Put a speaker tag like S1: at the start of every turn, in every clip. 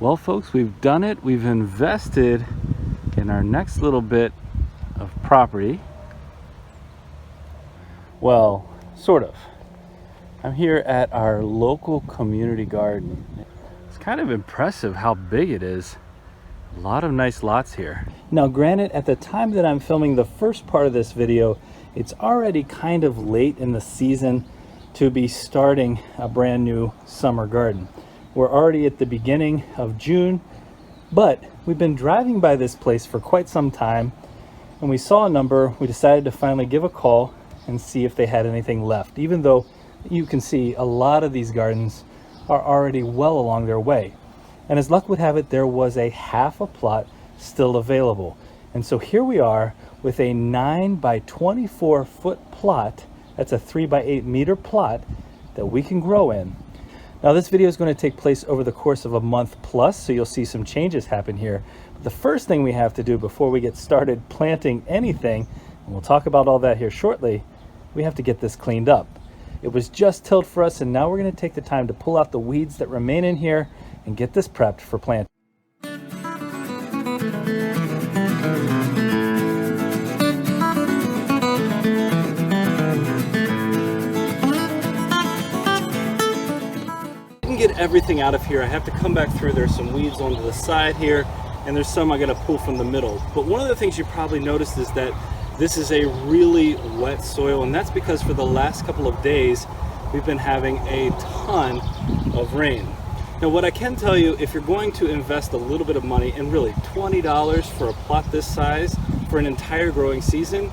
S1: Well, folks, we've done it. We've invested in our next little bit of property. Well, sort of. I'm here at our local community garden. It's kind of impressive how big it is. A lot of nice lots here. Now, granted, at the time that I'm filming the first part of this video, it's already kind of late in the season to be starting a brand new summer garden. We're already at the beginning of June, but we've been driving by this place for quite some time, and we saw a number. We decided to finally give a call and see if they had anything left, even though you can see a lot of these gardens are already well along their way. And as luck would have it, there was a half a plot still available. And so here we are with a 9 by 24 foot plot. That's a 3 by 8 meter plot that we can grow in. Now, this video is going to take place over the course of a month plus, so you'll see some changes happen here. But the first thing we have to do before we get started planting anything, and we'll talk about all that here shortly, we have to get this cleaned up. It was just tilled for us, and now we're going to take the time to pull out the weeds that remain in here and get this prepped for planting. Get everything out of here. I have to come back through. There's some weeds onto the side here, and there's some I gotta pull from the middle. But one of the things you probably noticed is that this is a really wet soil, and that's because for the last couple of days we've been having a ton of rain. Now, what I can tell you, if you're going to invest a little bit of money, and really $20 for a plot this size for an entire growing season,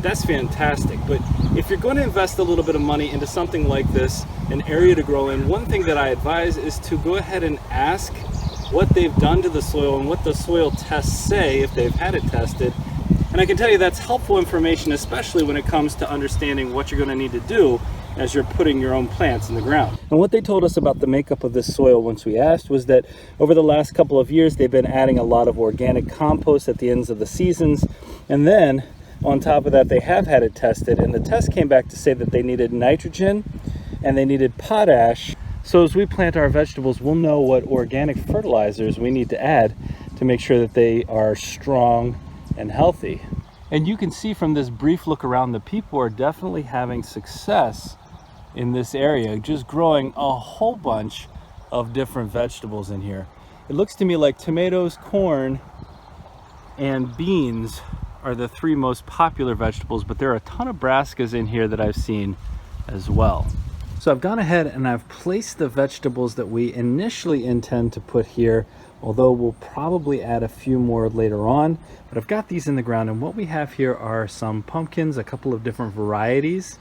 S1: that's fantastic. But if you're going to invest a little bit of money into something like this, an area to grow in, one thing that I advise is to go ahead and ask what they've done to the soil and what the soil tests say if they've had it tested. And I can tell you that's helpful information, especially when it comes to understanding what you're going to need to do as you're putting your own plants in the ground. And what they told us about the makeup of this soil once we asked was that over the last couple of years they've been adding a lot of organic compost at the ends of the seasons, and then on top of that they have had it tested, and the test came back to say that they needed nitrogen and they needed potash. So as we plant our vegetables, we'll know what organic fertilizers we need to add to make sure that they are strong and healthy. And you can see from this brief look around, the people are definitely having success in this area, just growing a whole bunch of different vegetables in here. It looks to me like tomatoes, corn, and beans are the three most popular vegetables, but there are a ton of brassicas in here that I've seen as well. So I've gone ahead and I've placed the vegetables that we initially intend to put here, although we'll probably add a few more later on. But I've got these in the ground, and what we have here are some pumpkins, a couple of different varieties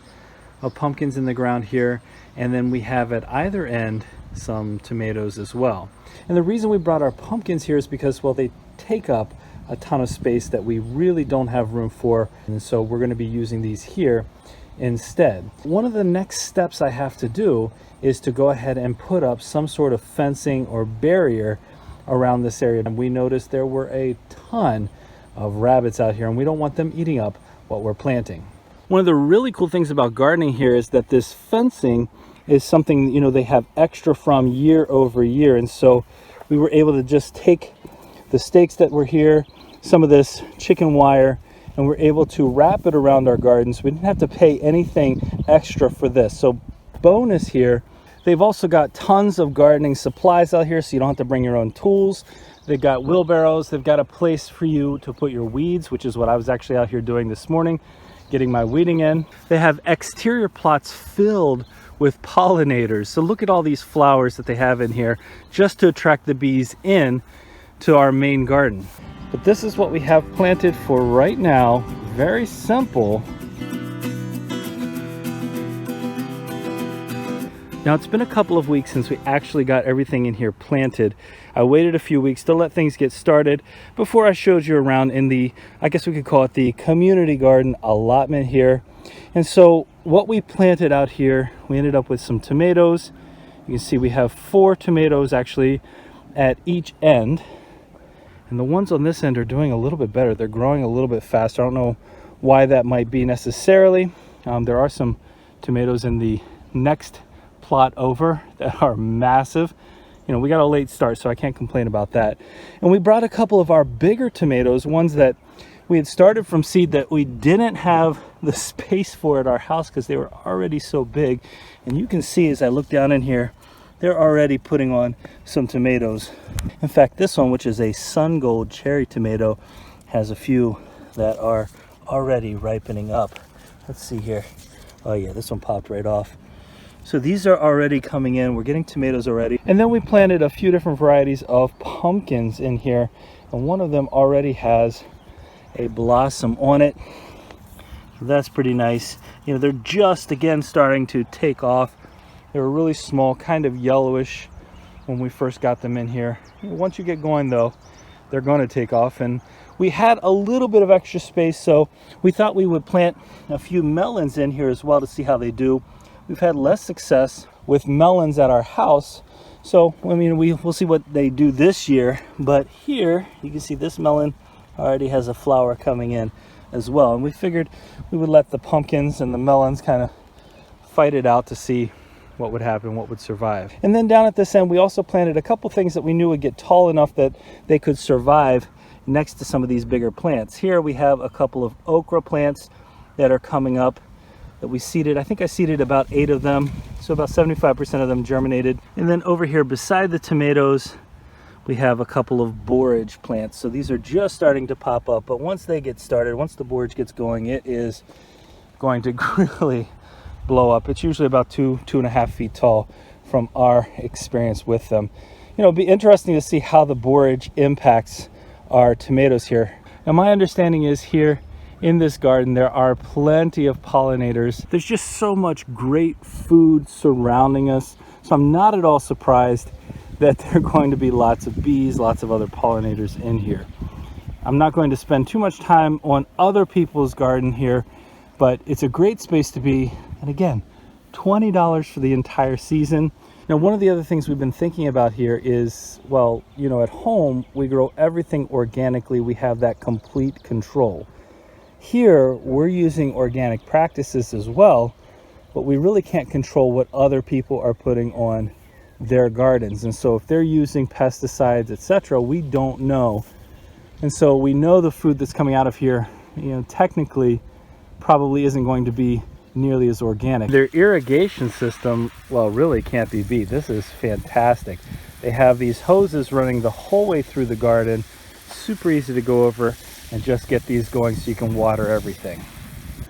S1: of pumpkins in the ground here, and then we have at either end some tomatoes as well. And the reason we brought our pumpkins here is because, well, they take up a ton of space that we really don't have room for, and so we're going to be using these here instead. One of the next steps I have to do is to go ahead and put up some sort of fencing or barrier around this area. And we noticed there were a ton of rabbits out here, and we don't want them eating up what we're planting. One of the really cool things about gardening here is that this fencing is something, you know, they have extra from year over year. And so we were able to just take the stakes that were here, some of this chicken wire, and we're able to wrap it around our gardens. We didn't have to pay anything extra for this. So bonus here, they've also got tons of gardening supplies out here, so you don't have to bring your own tools. They've got wheelbarrows. They've got a place for you to put your weeds, which is what I was actually out here doing this morning, getting my weeding in. They have exterior plots filled with pollinators. So look at all these flowers that they have in here just to attract the bees in to our main garden. But this is what we have planted for right now. Very simple. Now, it's been a couple of weeks since we actually got everything in here planted. I waited a few weeks to let things get started before I showed you around in the, I guess we could call it the community garden allotment here. And so what we planted out here, we ended up with some tomatoes. You can see we have 4 tomatoes actually at each end. And the ones on this end are doing a little bit better. They're growing a little bit faster. I don't know why that might be necessarily. There are some tomatoes in the next plot over that are massive. you know, we got a late start, so I can't complain about that. And we brought a couple of our bigger tomatoes, ones that we had started from seed that we didn't have the space for at our house because they were already so big. And you can see as I look down in here, they're already putting on some tomatoes. In fact, this one, which is a sun gold cherry tomato, has a few that are already ripening up. Let's see here. Oh yeah, this one popped right off. So these are already coming in. We're getting tomatoes already. And then we planted a few different varieties of pumpkins in here. And one of them already has a blossom on it. So that's pretty nice. You know, they're just again starting to take off. They were really small, kind of yellowish when we first got them in here. Once you get going though, they're going to take off. And we had a little bit of extra space, so we thought we would plant a few melons in here as well to see how they do. We've had less success with melons at our house, so I mean, we'll see what they do this year. But here you can see this melon already has a flower coming in as well, and we figured we would let the pumpkins and the melons kind of fight it out to see what would happen, what would survive. And then down at this end, we also planted a couple things that we knew would get tall enough that they could survive next to some of these bigger plants. Here we have a couple of okra plants that are coming up that we seeded. I think I seeded about 8 of them, so about 75% of them germinated. And then over here beside the tomatoes, we have a couple of borage plants. So these are just starting to pop up, but once they get started, once the borage gets going, it is going to really blow up. It's usually about 2.5 feet tall from our experience with them. You know, it'll be interesting to see how the borage impacts our tomatoes here. Now my understanding is here in this garden there are plenty of pollinators. There's just so much great food surrounding us, so I'm not at all surprised that there are going to be lots of bees, lots of other pollinators in here. I'm not going to spend too much time on other people's garden here, but it's a great space to be. And again, $20 for the entire season. Now, one of the other things we've been thinking about here is, well, you know, at home, we grow everything organically. We have that complete control. Here, we're using organic practices as well, but we really can't control what other people are putting on their gardens. And so if they're using pesticides, etc., we don't know. And so we know the food that's coming out of here, you know, technically probably isn't going to be nearly as organic. Their irrigation system, well, really can't be beat. This is fantastic. They have these hoses running the whole way through the garden. Super easy to go over and just get these going so you can water everything.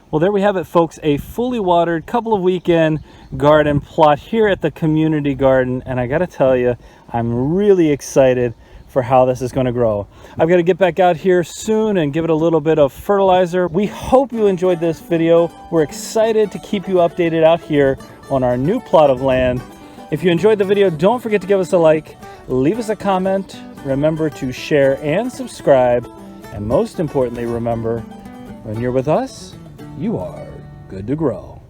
S1: Well, there we have it, folks. A fully watered couple of weekend garden plot here at the community garden. And I gotta tell you, I'm really excited for how this is going to grow. I've got to get back out here soon and give it a little bit of fertilizer. We hope you enjoyed this video. We're excited to keep you updated out here on our new plot of land. If you enjoyed the video, don't forget to give us a like, leave us a comment, remember to share and subscribe, and most importantly, remember, when you're with us, you are good to grow.